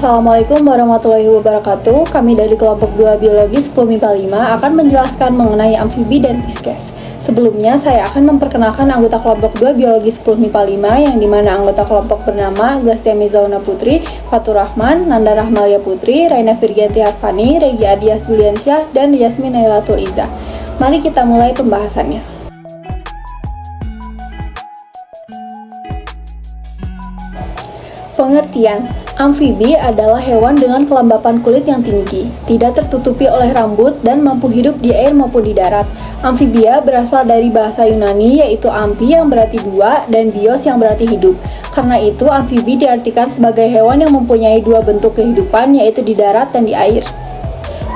Assalamualaikum warahmatullahi wabarakatuh. Kami dari kelompok 2 Biologi 10 MIPA 5 akan menjelaskan mengenai amfibi dan pisces. Sebelumnya, saya akan memperkenalkan anggota kelompok 2 Biologi 10 MIPA 5 yang dimana anggota kelompok bernama Glastia Mezauna Putri, Fatur Rahman, Nanda Rahmalia Putri, Raina Virgianti Harfani, Regi Adia Suliansyah, dan Yasmin Nailatul Iza. Mari kita mulai pembahasannya. Pengertian: amfibi adalah hewan dengan kelembapan kulit yang tinggi, tidak tertutupi oleh rambut, dan mampu hidup di air maupun di darat. Amfibia berasal dari bahasa Yunani yaitu amfi yang berarti dua dan bios yang berarti hidup. Karena itu, amfibi diartikan sebagai hewan yang mempunyai dua bentuk kehidupan yaitu di darat dan di air.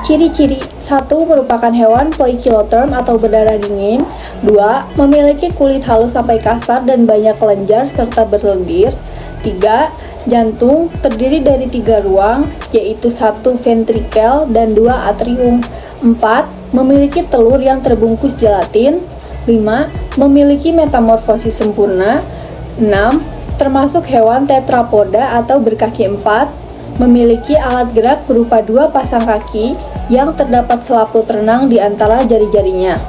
Ciri-ciri: 1. Merupakan hewan poikilotherm atau berdarah dingin. 2. Memiliki kulit halus sampai kasar dan banyak kelenjar serta berlendir. 3. Jantung terdiri dari 3 ruang, yaitu 1 ventrikel dan 2 atrium. 4. Memiliki telur yang terbungkus gelatin. 5. Memiliki metamorfosis sempurna. 6. Termasuk hewan tetrapoda atau berkaki 4. Memiliki alat gerak berupa 2 pasang kaki yang terdapat selaput renang di antara jari-jarinya.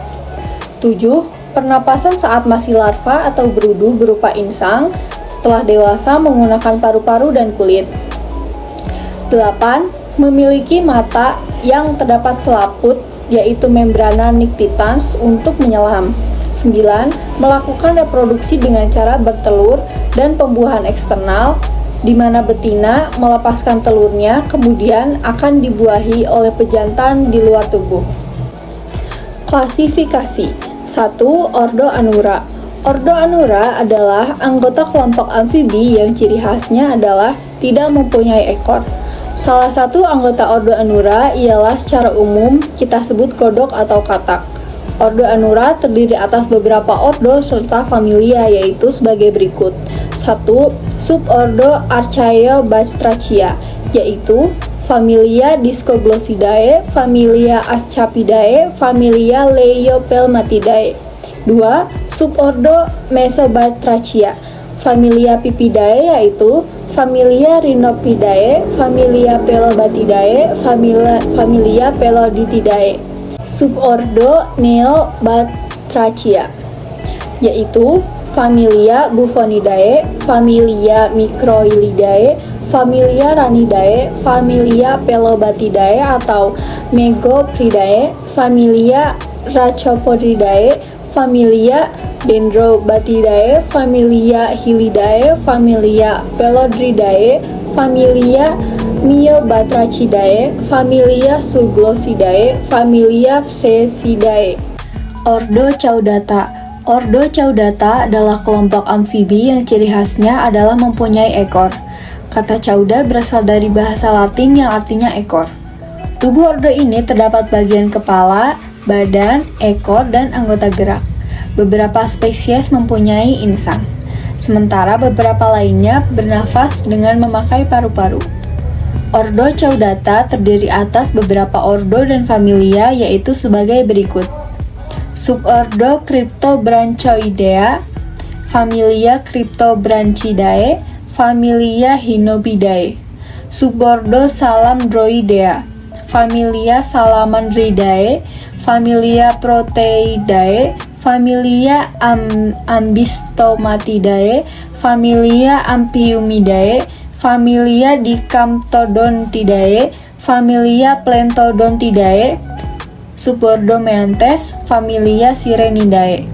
7. Pernapasan saat masih larva atau berudu berupa insang. Setelah dewasa menggunakan paru-paru dan kulit. 8. Memiliki mata yang terdapat selaput yaitu membrana nictitans untuk menyelam. 9. Melakukan reproduksi dengan cara bertelur dan pembuahan eksternal di mana betina melepaskan telurnya kemudian akan dibuahi oleh pejantan di luar tubuh. Klasifikasi: 1. Ordo Anura. Ordo Anura adalah anggota kelompok amfibi yang ciri khasnya adalah tidak mempunyai ekor. Salah satu anggota Ordo Anura ialah secara umum kita sebut kodok atau katak. Ordo Anura terdiri atas beberapa ordo serta familia yaitu sebagai berikut. 1. Subordo Archaeobatrachia yaitu familia Discoglosidae, familia Ascapidae, familia Leiopelmatidae. 2. Subordo Mesobatrachia, familia Pipidae yaitu familia Rhinopidae, familia Pelobatidae, familia Peloditidae. Subordo Neobatrachia yaitu familia Buffonidae, familia Microilidae, familia Ranidae, familia Pelobatidae atau Megopridae, familia Rhacopodidae, familia Dendrobatidae, familia Hylidae, familia Pelodridae, familia Myobatrachidae, familia Zooglosidae, familia Pseucidae. Ordo Caudata. Ordo Caudata adalah kelompok amfibi yang ciri khasnya adalah mempunyai ekor. Kata cauda berasal dari bahasa Latin yang artinya ekor. Tubuh ordo ini terdapat bagian kepala, badan, ekor, dan anggota gerak. Beberapa spesies mempunyai insang, sementara beberapa lainnya bernafas dengan memakai paru-paru. Ordo Caudata terdiri atas beberapa ordo dan familia yaitu sebagai berikut. Subordo Cryptobranchoidea, familia Cryptobranchidae, familia Hinopidae. Subordo Salamandroidea, familia Salamandridae, familia Proteidae, familia Ambystomatidae, familia Amphiumidae, familia Dicamptodontidae, familia Plentodontidae. Subordo Meantes, familia Sirenidae.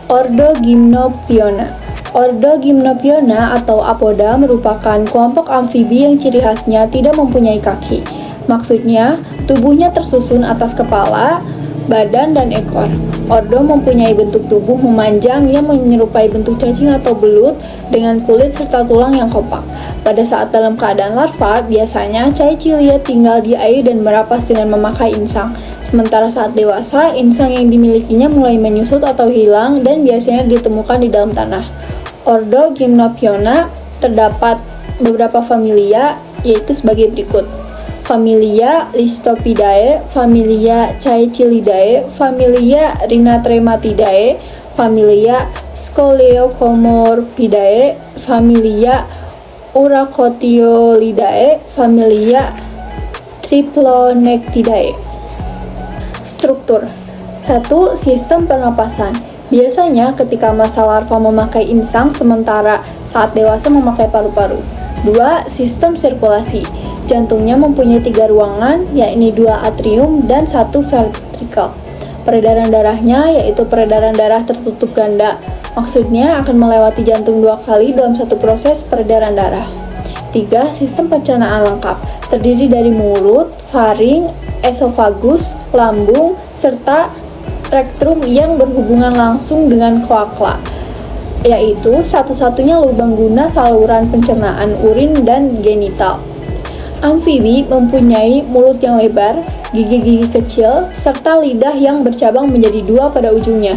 Ordo Gymnophiona. Ordo Gymnophiona atau apoda merupakan kelompok amfibi yang ciri khasnya tidak mempunyai kaki. Maksudnya, tubuhnya tersusun atas kepala, badan, dan ekor. Ordo mempunyai bentuk tubuh memanjang yang menyerupai bentuk cacing atau belut dengan kulit serta tulang yang kompak. Pada saat dalam keadaan larva, biasanya caecilia tinggal di air dan merapas dengan memakai insang. Sementara saat dewasa, insang yang dimilikinya mulai menyusut atau hilang dan biasanya ditemukan di dalam tanah. Ordo Gymnophiona terdapat beberapa familia yaitu sebagai berikut. Familia Listopidae, familia Caecilidae, familia Rhinatrematidae, familia Scoleocomorphidae, familia Uracotiolidae familia Triplonectidae. Struktur 1. Sistem pernapasan. Biasanya ketika masa larva memakai insang, sementara saat dewasa memakai paru-paru. 2. Sistem sirkulasi. Jantungnya mempunyai 3 ruangan, yakni 2 atrium dan 1 ventricle. Peredaran darahnya yaitu peredaran darah tertutup ganda. Maksudnya akan melewati jantung 2 kali dalam satu proses peredaran darah. 3. Sistem pencernaan lengkap. Terdiri dari mulut, faring, esofagus, lambung, serta rektrum yang berhubungan langsung dengan kloakla, yaitu satu-satunya lubang guna saluran pencernaan urin dan genital. Amfibi mempunyai mulut yang lebar, gigi-gigi kecil, serta lidah yang bercabang menjadi 2 pada ujungnya.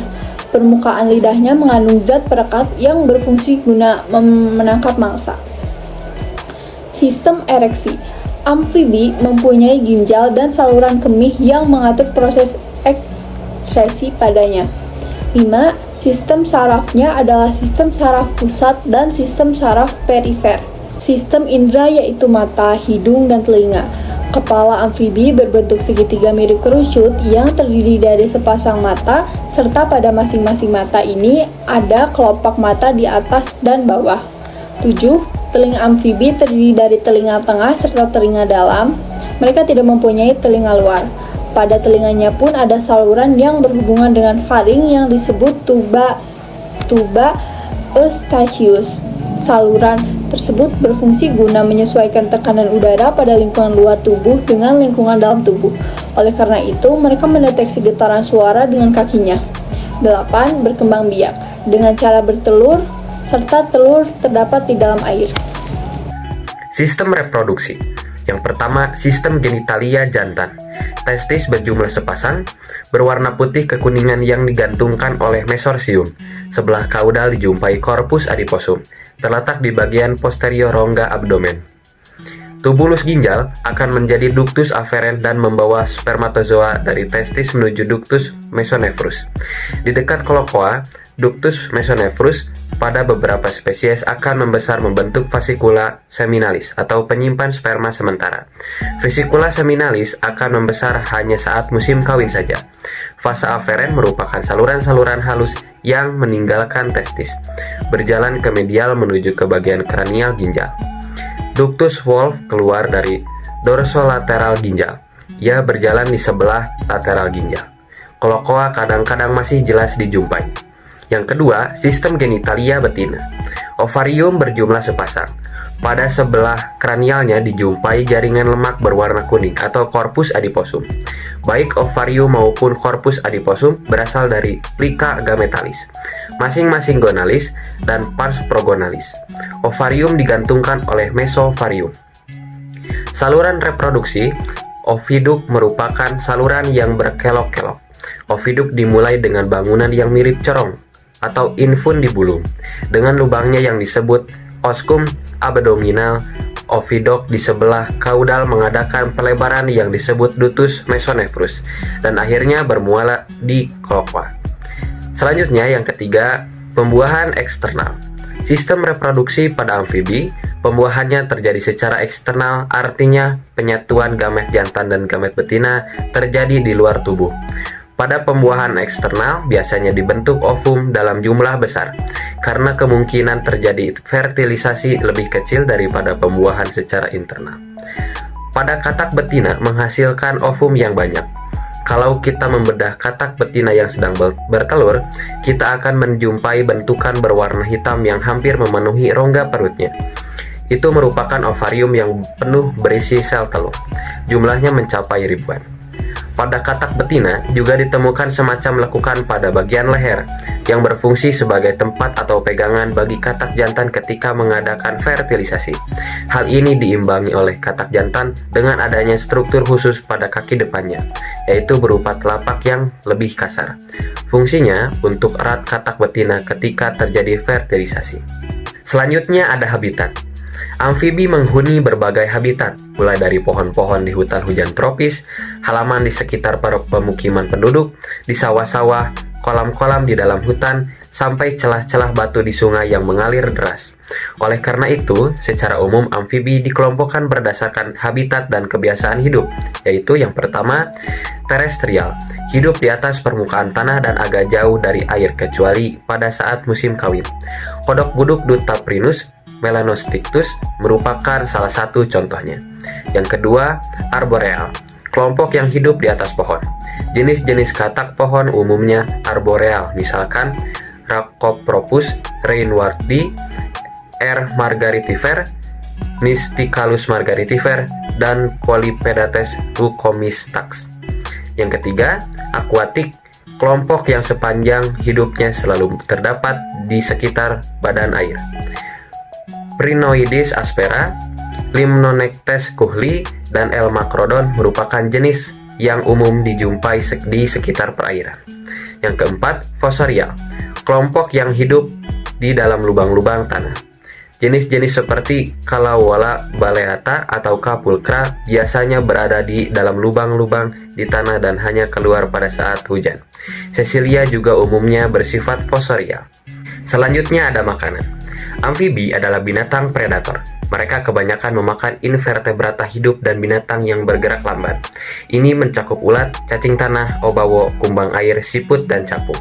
Permukaan lidahnya mengandung zat perekat yang berfungsi guna menangkap mangsa. Sistem ereksi. Amfibi mempunyai ginjal dan saluran kemih yang mengatur proses ekskresi padanya. 5. Sistem sarafnya adalah sistem saraf pusat dan sistem saraf perifer. Sistem indera yaitu mata, hidung, dan telinga. Kepala amfibi berbentuk segitiga mirip kerucut yang terdiri dari sepasang mata, serta pada masing-masing mata ini ada kelopak mata di atas dan bawah. 7. Telinga amfibi terdiri dari telinga tengah serta telinga dalam. Mereka tidak mempunyai telinga luar. Pada telinganya pun ada saluran yang berhubungan dengan faring yang disebut tuba eustachius. Saluran tersebut berfungsi guna menyesuaikan tekanan udara pada lingkungan luar tubuh dengan lingkungan dalam tubuh. Oleh karena itu, mereka mendeteksi getaran suara dengan kakinya. 8. Berkembang biak dengan cara bertelur, serta telur terdapat di dalam air. Sistem reproduksi. Yang pertama, sistem genitalia jantan. Testis berjumlah sepasang, berwarna putih kekuningan yang digantungkan oleh mesorsium. Sebelah kaudal dijumpai corpus adiposum, terletak di bagian posterior rongga abdomen. Tubulus ginjal akan menjadi ductus afferent dan membawa spermatozoa dari testis menuju ductus mesonephros. Di dekat cloaca, ductus mesonephros pada beberapa spesies akan membesar membentuk fascicula seminalis atau penyimpan sperma sementara. Fascicula seminalis akan membesar hanya saat musim kawin saja. Fase afferent merupakan saluran-saluran halus yang meninggalkan testis, berjalan ke medial menuju ke bagian kranial ginjal. Ductus Wolff keluar dari dorsolateral ginjal. Ia berjalan di sebelah lateral ginjal. Cloaca kadang-kadang masih jelas dijumpai. Yang kedua, sistem genitalia betina. Ovarium berjumlah sepasang. Pada sebelah kranialnya dijumpai jaringan lemak berwarna kuning atau corpus adiposum. Baik ovarium maupun corpus adiposum berasal dari plica gametalis, masing-masing gonalis dan pars progonalis. Ovarium digantungkan oleh mesovarium. Saluran reproduksi. Oviduk merupakan saluran yang berkelok-kelok. Oviduk dimulai dengan bangunan yang mirip corong atau infundibulum dengan lubangnya yang disebut oscum abdominal. Oviduk di sebelah kaudal mengadakan pelebaran yang disebut ductus mesonephros dan akhirnya bermuara di cloaca. Selanjutnya yang ketiga, pembuahan eksternal. Sistem reproduksi pada amfibi, pembuahannya terjadi secara eksternal, artinya penyatuan gamet jantan dan gamet betina terjadi di luar tubuh. Pada pembuahan eksternal biasanya dibentuk ovum dalam jumlah besar, karena kemungkinan terjadi fertilisasi lebih kecil daripada pembuahan secara internal. Pada katak betina menghasilkan ovum yang banyak. Kalau kita membedah katak betina yang sedang bertelur, kita akan menjumpai bentukan berwarna hitam yang hampir memenuhi rongga perutnya. Itu merupakan ovarium yang penuh berisi sel telur. Jumlahnya mencapai ribuan. Pada katak betina juga ditemukan semacam lekukan pada bagian leher yang berfungsi sebagai tempat atau pegangan bagi katak jantan ketika mengadakan fertilisasi. Hal ini diimbangi oleh katak jantan dengan adanya struktur khusus pada kaki depannya, yaitu berupa telapak yang lebih kasar. Fungsinya untuk erat katak betina ketika terjadi fertilisasi. Selanjutnya ada habitat. Amfibi menghuni berbagai habitat, mulai dari pohon-pohon di hutan hujan tropis, halaman di sekitar pemukiman penduduk, di sawah-sawah, kolam-kolam di dalam hutan, sampai celah-celah batu di sungai yang mengalir deras. Oleh karena itu, secara umum amfibi dikelompokkan berdasarkan habitat dan kebiasaan hidup, yaitu yang pertama, terestrial, hidup di atas permukaan tanah dan agak jauh dari air kecuali pada saat musim kawin. Kodok buduk Dutaprinus melanostictus merupakan salah satu contohnya. Yang kedua, arboreal, kelompok yang hidup di atas pohon. Jenis-jenis katak pohon umumnya arboreal, misalkan Rhacopropus reinwardti, R. margaritifer, Nysticalus margaritifer, dan Polypedates leucomistax. Yang ketiga, akuatik, kelompok yang sepanjang hidupnya selalu terdapat di sekitar badan air. Prinoides aspera, Limnonectes kuhli, dan L. macrodon merupakan jenis yang umum dijumpai di sekitar perairan. Yang keempat, fosorial, kelompok yang hidup di dalam lubang-lubang tanah. Jenis-jenis seperti Calawala baleata atau Pulchra biasanya berada di dalam lubang-lubang di tanah dan hanya keluar pada saat hujan. Cecilia juga umumnya bersifat fosorial. Selanjutnya ada makanan. Amfibi adalah binatang predator. Mereka kebanyakan memakan invertebrata hidup dan binatang yang bergerak lambat. Ini mencakup ulat, cacing tanah, obawo, kumbang air, siput, dan capung.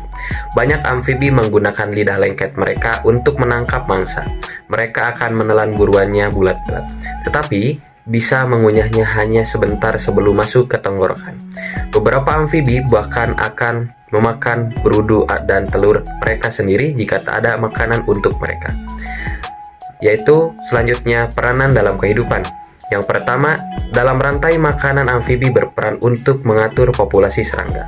Banyak amfibi menggunakan lidah lengket mereka untuk menangkap mangsa. Mereka akan menelan buruannya bulat-bulat, tetapi bisa mengunyahnya hanya sebentar sebelum masuk ke tenggorokan. Beberapa amfibi bahkan akan memakan berudu dan telur mereka sendiri jika tak ada makanan untuk mereka. Yaitu selanjutnya peranan dalam kehidupan. Yang pertama, dalam rantai makanan amfibi berperan untuk mengatur populasi serangga.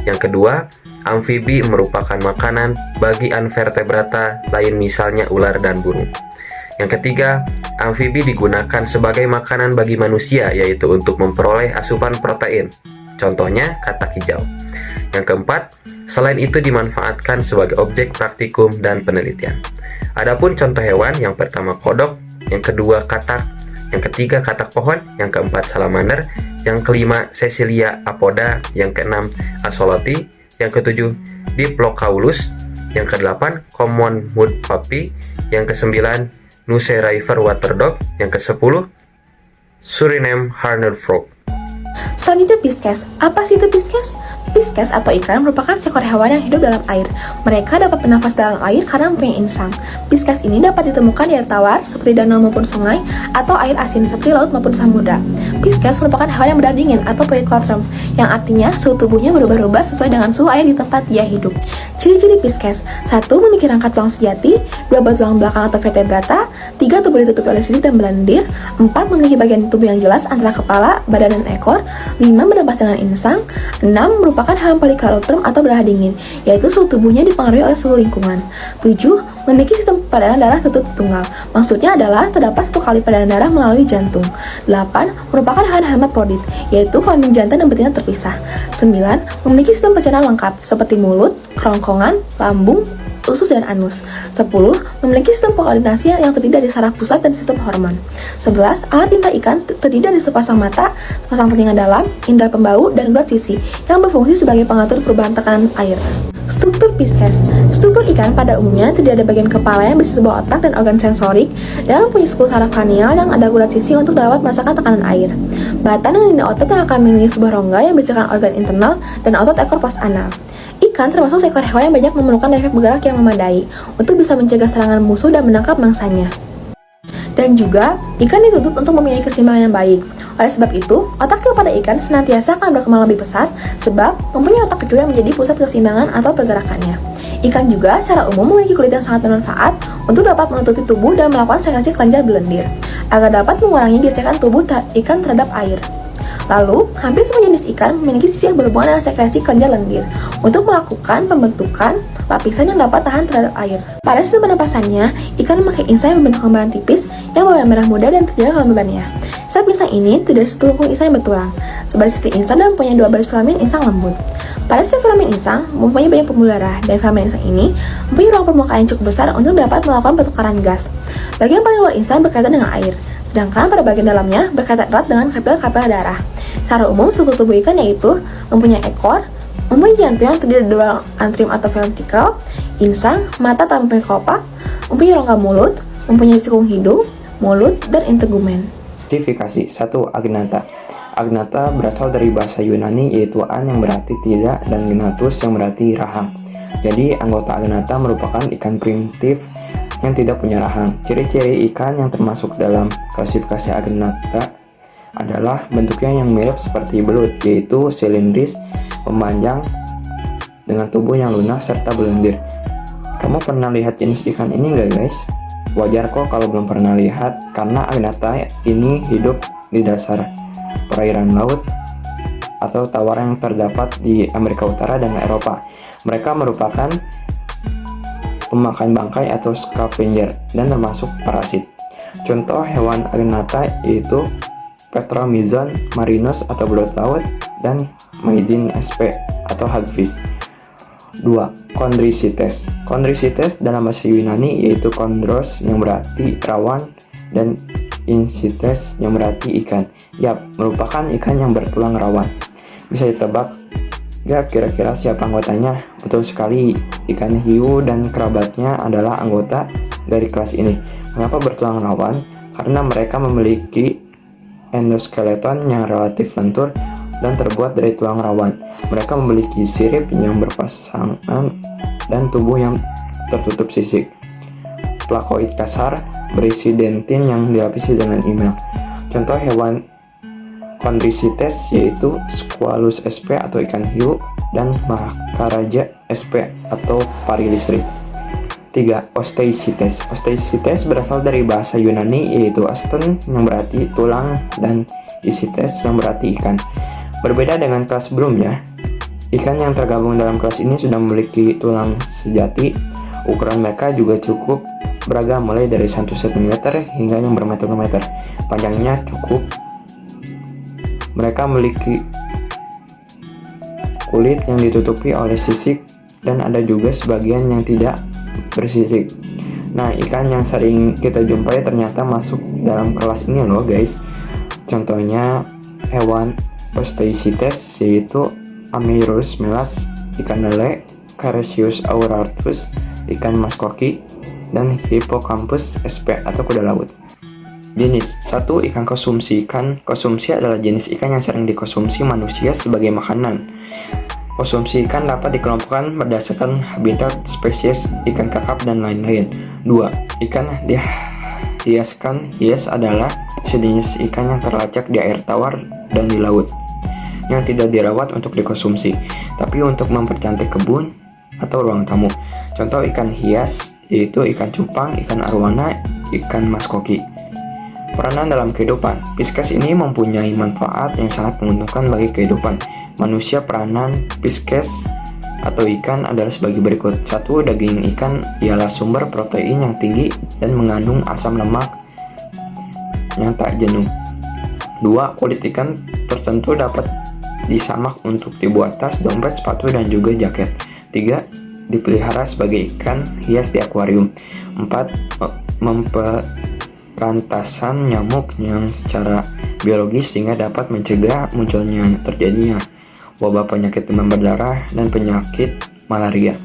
Yang kedua, amfibi merupakan makanan bagi invertebrata lain misalnya ular dan burung. Yang ketiga, amfibi digunakan sebagai makanan bagi manusia yaitu untuk memperoleh asupan protein. Contohnya katak hijau. Yang keempat, selain itu dimanfaatkan sebagai objek praktikum dan penelitian. Adapun contoh hewan, yang pertama kodok, yang kedua katak, yang ketiga katak pohon, yang keempat salamander, yang kelima Cecilia apoda, yang keenam axolotl, yang ketujuh Diplocaulus, yang kedelapan common wood puppy, yang kesembilan Nuce river water dog, yang kesepuluh Suriname horned frog. Selanjutnya Pisces. Apa sih itu Pisces? Pisces atau ikan merupakan seekor hewan yang hidup dalam air. Mereka dapat bernafas dalam air karena mempunyai insang. Pisces ini dapat ditemukan di air tawar seperti danau maupun sungai atau air asin seperti laut maupun samudra. Pisces merupakan hewan yang berdarah dingin atau poikilotherm, yang artinya suhu tubuhnya berubah-ubah sesuai dengan suhu air di tempat dia hidup. Ciri-ciri Pisces: 1. Memiliki rangka tulang sejati, 2. Tulang belakang atau vertebrata, 3. Tubuh ditutupi oleh sisik dan belendir, 4. Memiliki bagian tubuh yang jelas antara kepala, badan, dan ekor, 5. Bernafas dengan insang, 6. Merupakan hewan poikilotherm atau berdarah dingin, yaitu suhu tubuhnya dipengaruhi oleh suhu lingkungan. 7. Memiliki sistem peredaran darah tertutup tunggal, maksudnya adalah terdapat satu kali peredaran darah melalui jantung. 8. Merupakan hewan hermaprodit, yaitu kelamin jantan dan betina terpisah. 9. Memiliki sistem pencernaan lengkap, seperti mulut, kerongkongan, lambung, usus, dan anus. 10. Memiliki sistem koordinasi yang terdiri dari saraf pusat dan sistem hormon. 11. Alat tinta ikan terdiri dari sepasang mata, sepasang telinga dalam, indera pembau, dan gulat sisi yang berfungsi sebagai pengatur perubahan tekanan air. Struktur Pisces. Struktur ikan pada umumnya terdiri dari bagian kepala yang berisi sebuah otak dan organ sensorik, dan mempunyai 10 saraf kranial yang ada gulat sisi untuk dapat merasakan tekanan air. Batang dan lidah otot yang akan memiliki sebuah rongga yang berisikan organ internal dan otot ekor pos anal. Ikan termasuk seekor hewan yang banyak memerlukan refleks bergerak yang memadai untuk bisa mencegah serangan musuh dan menangkap mangsanya. Dan juga, ikan dituntut untuk mempunyai keseimbangan yang baik. Oleh sebab itu, otak kecil pada ikan senantiasa akan berkembang lebih pesat sebab mempunyai otak kecil yang menjadi pusat keseimbangan atau pergerakannya. Ikan juga secara umum memiliki kulit yang sangat bermanfaat untuk dapat menutupi tubuh dan melakukan sekresi kelenjar belendir, agar dapat mengurangi gesekan tubuh ikan terhadap air. Lalu, hampir semua jenis ikan memiliki sisi yang berhubungan dengan sekresi kelenjar lendir untuk melakukan pembentukan lapisan yang dapat tahan terhadap air. Pada sistem pernapasannya, ikan memakai insang yang berbentuk lembaran tipis yang berwarna merah muda dan terjaga kelembabannya. Setiap insang ini terdiri dari satu lengkung insang yang bertulang, sebagai sisi insang dan mempunyai 2 baris filamen insang lembut. Pada setiap filamen insang mempunyai banyak pembuluh darah, dan filamen insang ini mempunyai ruang permukaan yang cukup besar untuk dapat melakukan pertukaran gas. Bagian paling luar insang berkaitan dengan air, sedangkan pada bagian dalamnya berkaitan erat dengan kapil-kapil darah. Secara umum, struktur tubuh ikan yaitu mempunyai ekor, Mempunyai jantung yang terdiri dari dua antrim atau ventrikel, insang, mata tanpa kelopak, mempunyai rongga mulut, mempunyai sekung hidung, mulut, dan integumen. Spesifikasi 1. Agnatha. Agnatha berasal dari bahasa Yunani yaitu an yang berarti tidak dan gnathus yang berarti rahang. Jadi anggota Agnatha merupakan ikan primitif yang tidak punya rahang. Ciri-ciri ikan yang termasuk dalam klasifikasi Agnatha adalah bentuknya yang mirip seperti belut, yaitu silindris, memanjang, dengan tubuh yang lunak serta berlendir. Kamu pernah lihat jenis ikan ini nggak guys? Wajar kok kalau belum pernah lihat, karena Agnatha ini hidup di dasar perairan laut atau tawar yang terdapat di Amerika Utara dan Eropa. Mereka merupakan pemakan bangkai atau scavenger dan termasuk parasit. Contoh hewan Agnatha yaitu Petromyzon marinus atau belut laut dan Myzin sp atau hagfish. 2. Chondrichthyes. Chondrichthyes dalam bahasa Yunani yaitu chondros yang berarti rawan dan ichthyes yang berarti ikan. Yap, merupakan ikan yang bertulang rawan. Bisa ditebak gak kira-kira siapa anggotanya? Betul sekali, ikan hiu dan kerabatnya adalah anggota dari kelas ini. Kenapa bertulang rawan? Karena mereka memiliki endoskeleton yang relatif lentur dan terbuat dari tulang rawan. Mereka memiliki sirip yang berpasangan dan tubuh yang tertutup sisik. Plakoid kasar berisi dentin yang dilapisi dengan email. Contoh hewan Chondrichthyes yaitu Squalus sp atau ikan hiu dan Maharaja sp atau pari listrik. 3. Osteichthyes. Osteichthyes berasal dari bahasa Yunani yaitu osten yang berarti tulang dan ichthyes yang berarti ikan. Berbeda dengan kelas sebelumnya, ikan yang tergabung dalam kelas ini sudah memiliki tulang sejati. Ukuran mereka juga cukup beragam mulai dari 1 cm hingga yang bermeter-meter. Panjangnya cukup. Mereka memiliki kulit yang ditutupi oleh sisik dan ada juga sebagian yang tidak bersisik. Nah, ikan yang sering kita jumpai ternyata masuk dalam kelas ini loh guys. Contohnya hewan Osteichthyes yaitu Ameiurus melas, ikan lele, Carassius auratus, ikan maskoki, dan Hippocampus sp atau kuda laut. Jenis 1. Ikan konsumsi. Ikan konsumsi adalah jenis ikan yang sering dikonsumsi manusia sebagai makanan. Konsumsi ikan dapat dikelompokkan berdasarkan habitat, spesies, ikan kakap, dan lain-lain. 2. Ikan dihiaskan. Hias adalah sejenis ikan yang terlacak di air tawar dan di laut, yang tidak dirawat untuk dikonsumsi, tapi untuk mempercantik kebun atau ruang tamu. Contoh ikan hias yaitu ikan cupang, ikan arwana, ikan maskoki. Peranan dalam kehidupan. Pisces ini mempunyai manfaat yang sangat menguntungkan bagi kehidupan manusia. Peranan Pisces atau ikan adalah sebagai berikut. 1. Daging ikan ialah sumber protein yang tinggi dan mengandung asam lemak yang tak jenuh. 2. Kulit ikan tertentu dapat disamak untuk dibuat tas, dompet, sepatu, dan juga jaket. 3. Dipelihara sebagai ikan hias di akuarium. 4. Memperantasan nyamuk yang secara biologis sehingga dapat mencegah munculnya terjadinya wabah penyakit demam berdarah dan penyakit malaria.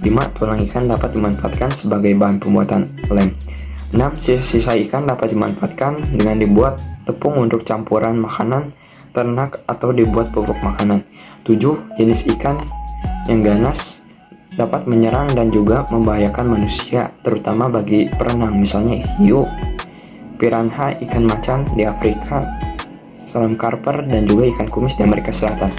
5. Tulang ikan dapat dimanfaatkan sebagai bahan pembuatan lem. 6. Sisa ikan dapat dimanfaatkan dengan dibuat tepung untuk campuran makanan ternak atau dibuat pupuk makanan. 7. Jenis ikan yang ganas dapat menyerang dan juga membahayakan manusia, terutama bagi perenang, misalnya hiu, piranha, ikan macan di Afrika, salam karper, dan juga ikan kumis di Amerika Selatan.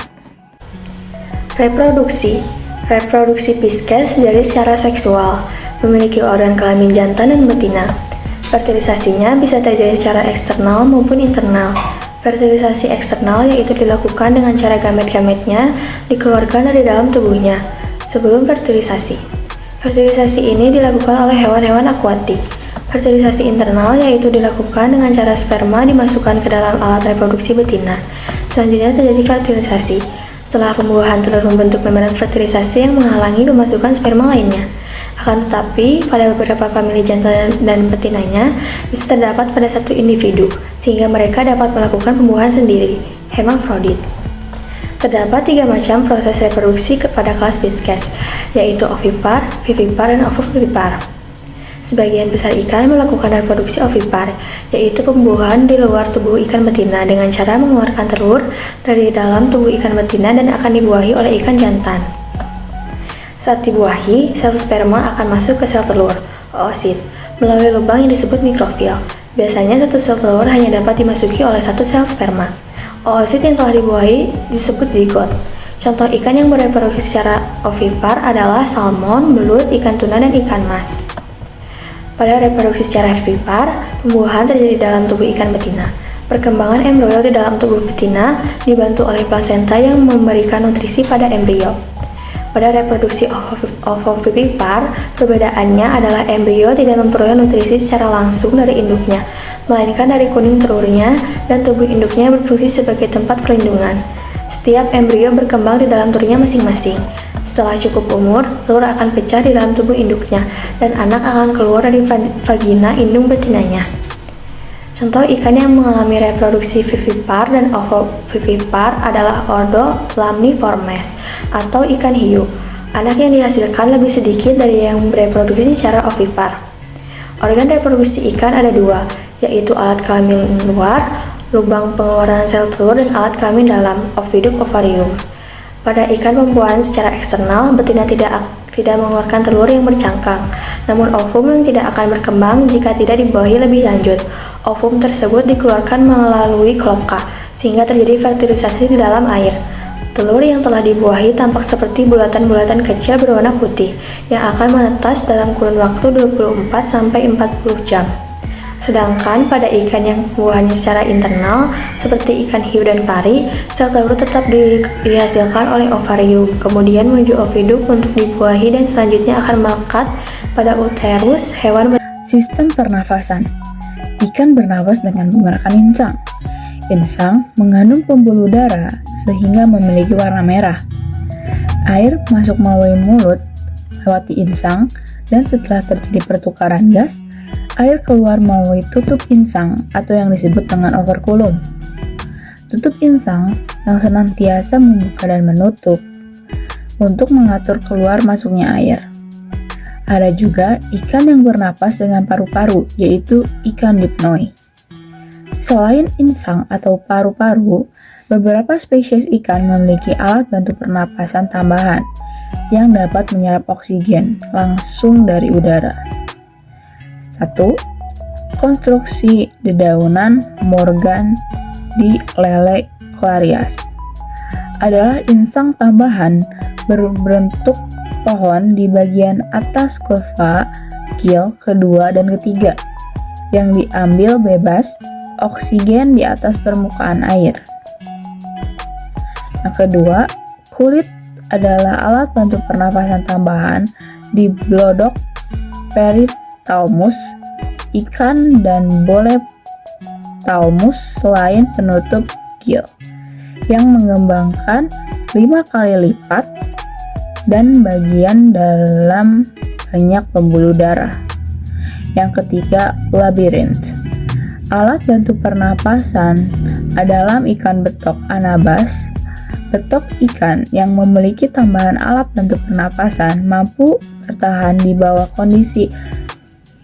Reproduksi. Reproduksi Pisces terjadi secara seksual, memiliki organ kelamin jantan dan betina. Fertilisasinya bisa terjadi secara eksternal maupun internal. Fertilisasi eksternal yaitu dilakukan dengan cara gamet-gametnya dikeluarkan dari dalam tubuhnya sebelum fertilisasi. Fertilisasi ini dilakukan oleh hewan-hewan akuatik. Fertilisasi internal yaitu dilakukan dengan cara sperma dimasukkan ke dalam alat reproduksi betina. Selanjutnya terjadi fertilisasi. Setelah pembuahan telur membentuk membran fertilisasi yang menghalangi pemasukan sperma lainnya. Akan tetapi, pada beberapa famili jantan dan betinanya bisa terdapat pada satu individu, sehingga mereka dapat melakukan pembuahan sendiri, hermafrodit. Terdapat 3 macam proses reproduksi pada kelas Pisces, yaitu ovipar, vivipar, dan ovovivipar. Sebagian besar ikan melakukan reproduksi ovipar, yaitu pembuahan di luar tubuh ikan betina dengan cara mengeluarkan telur dari dalam tubuh ikan betina dan akan dibuahi oleh ikan jantan. Saat dibuahi, sel sperma akan masuk ke sel telur, oosit, melalui lubang yang disebut mikrofil. Biasanya satu sel telur hanya dapat dimasuki oleh satu sel sperma. Oosit yang telah dibuahi disebut zigot. Contoh ikan yang bereproduksi secara ovipar adalah salmon, belut, ikan tuna, dan ikan mas. Pada reproduksi secara vivipar, pembuahan terjadi dalam tubuh ikan betina. Perkembangan embrio di dalam tubuh betina dibantu oleh plasenta yang memberikan nutrisi pada embrio. Pada reproduksi ovovivipar, perbedaannya adalah embrio tidak memperoleh nutrisi secara langsung dari induknya, melainkan dari kuning telurnya, dan tubuh induknya berfungsi sebagai tempat perlindungan. Setiap embrio berkembang di dalam telurnya masing-masing. Setelah cukup umur, telur akan pecah di dalam tubuh induknya, dan anak akan keluar dari vagina induk betinanya. Contoh ikan yang mengalami reproduksi vivipar dan ovovivipar adalah ordo lamniformes atau ikan hiu. Anak yang dihasilkan lebih sedikit dari yang bereproduksi secara ovipar. Organ reproduksi ikan ada 2, yaitu alat kelamin luar, lubang pengeluaran sel telur, dan alat kelamin dalam, oviduk ovarium. Pada ikan pembuahan secara eksternal, betina tidak mengeluarkan telur yang bercangkang, namun ovum yang tidak akan berkembang jika tidak dibuahi lebih lanjut. Ovum tersebut dikeluarkan melalui kloaka, sehingga terjadi fertilisasi di dalam air. Telur yang telah dibuahi tampak seperti bulatan-bulatan kecil berwarna putih, yang akan menetas dalam kurun waktu 24-40 jam. Sedangkan pada ikan yang pembuahannya secara internal, seperti ikan hiu dan pari, sel telur tetap dihasilkan oleh ovarium, kemudian menuju oviduk untuk dibuahi dan selanjutnya akan melekat pada uterus hewan. Sistem pernafasan. Ikan bernafas dengan menggunakan insang. Insang mengandung pembuluh darah sehingga memiliki warna merah. Air masuk melalui mulut, lewati insang, dan setelah terjadi pertukaran gas, air keluar melalui tutup insang atau yang disebut dengan operculum. Tutup insang yang senantiasa membuka dan menutup untuk mengatur keluar masuknya air. Ada juga ikan yang bernapas dengan paru-paru, yaitu ikan dipnoi. Selain insang atau paru-paru, beberapa spesies ikan memiliki alat bantu pernapasan tambahan yang dapat menyerap oksigen langsung dari udara. 1. Konstruksi dedaunan Morgan di lele clarias adalah insang tambahan berbentuk pohon di bagian atas kurva gill kedua dan ketiga yang diambil bebas oksigen di atas permukaan air. Yang kedua, kulit adalah alat bantu pernapasan tambahan di blodok perithalmus ikan dan bolephthalmus selain penutup gill yang mengembangkan 5 kali lipat dan bagian dalam banyak pembuluh darah. Yang ketiga, labirint. Alat bantu pernapasan dalam ikan betok anabas. Betok ikan yang memiliki tambahan alat bantu pernapasan mampu bertahan di bawah kondisi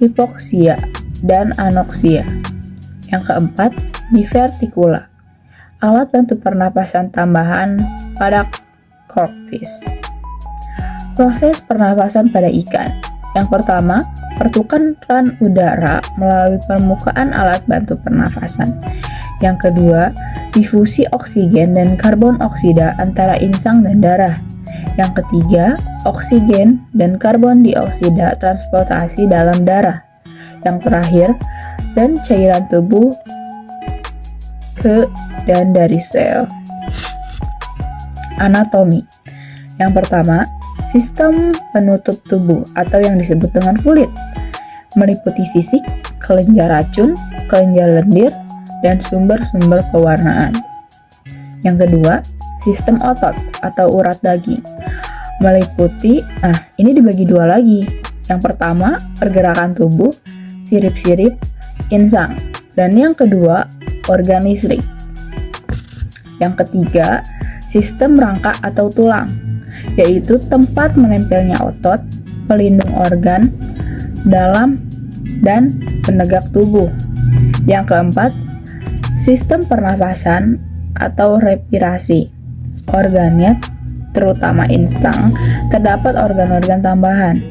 hipoksia dan anoksia. Yang keempat, diverticula. Alat bantu pernapasan tambahan pada corpus. Proses pernapasan pada ikan. Yang pertama, pertukaran udara melalui permukaan alat bantu pernafasan. Yang kedua, difusi oksigen dan karbon oksida antara insang dan darah. Yang ketiga, oksigen dan karbon dioksida transportasi dalam darah. Yang terakhir, dan cairan tubuh ke dan dari sel. Anatomi. Yang pertama, sistem penutup tubuh atau yang disebut dengan kulit, meliputi sisik, kelenjar racun, kelenjar lendir, dan sumber-sumber pewarnaan. Yang kedua, sistem otot atau urat daging, meliputi, ini dibagi 2 lagi. Yang pertama, pergerakan tubuh, sirip-sirip, insang, dan yang kedua, organ listrik. Yang ketiga, sistem rangka atau tulang, yaitu tempat menempelnya otot, pelindung organ, dalam, dan penegak tubuh. Yang keempat, sistem pernafasan atau respirasi. Organnya, terutama insang, terdapat organ-organ tambahan.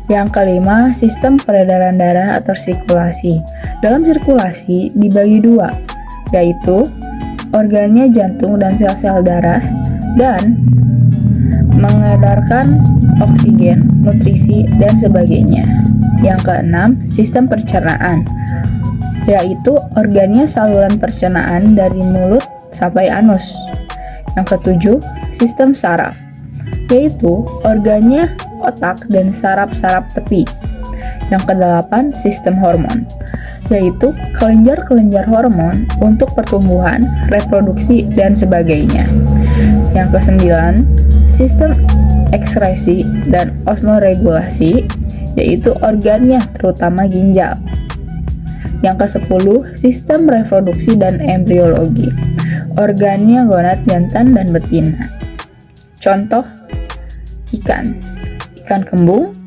Yang kelima, sistem peredaran darah atau sirkulasi. Dalam sirkulasi dibagi dua, yaitu organnya jantung dan sel-sel darah, dan mengedarkan oksigen, nutrisi, dan sebagainya. Yang keenam, sistem pencernaan, yaitu organnya saluran pencernaan dari mulut sampai anus. Yang ketujuh, sistem saraf, yaitu organnya otak dan saraf-saraf tepi. Yang kedelapan, sistem hormon, yaitu kelenjar-kelenjar hormon untuk pertumbuhan, reproduksi, dan sebagainya. Yang kesembilan, sistem ekskresi dan osmoregulasi, yaitu organnya terutama ginjal. Yang ke-10, sistem reproduksi dan embriologi, organnya gonad jantan dan betina. Contoh, ikan kembung,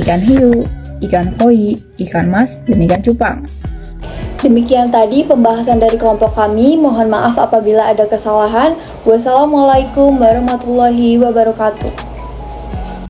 ikan hiu, ikan koi, ikan mas, dan ikan cupang. Demikian tadi pembahasan dari kelompok kami. Mohon maaf apabila ada kesalahan. Wassalamualaikum warahmatullahi wabarakatuh.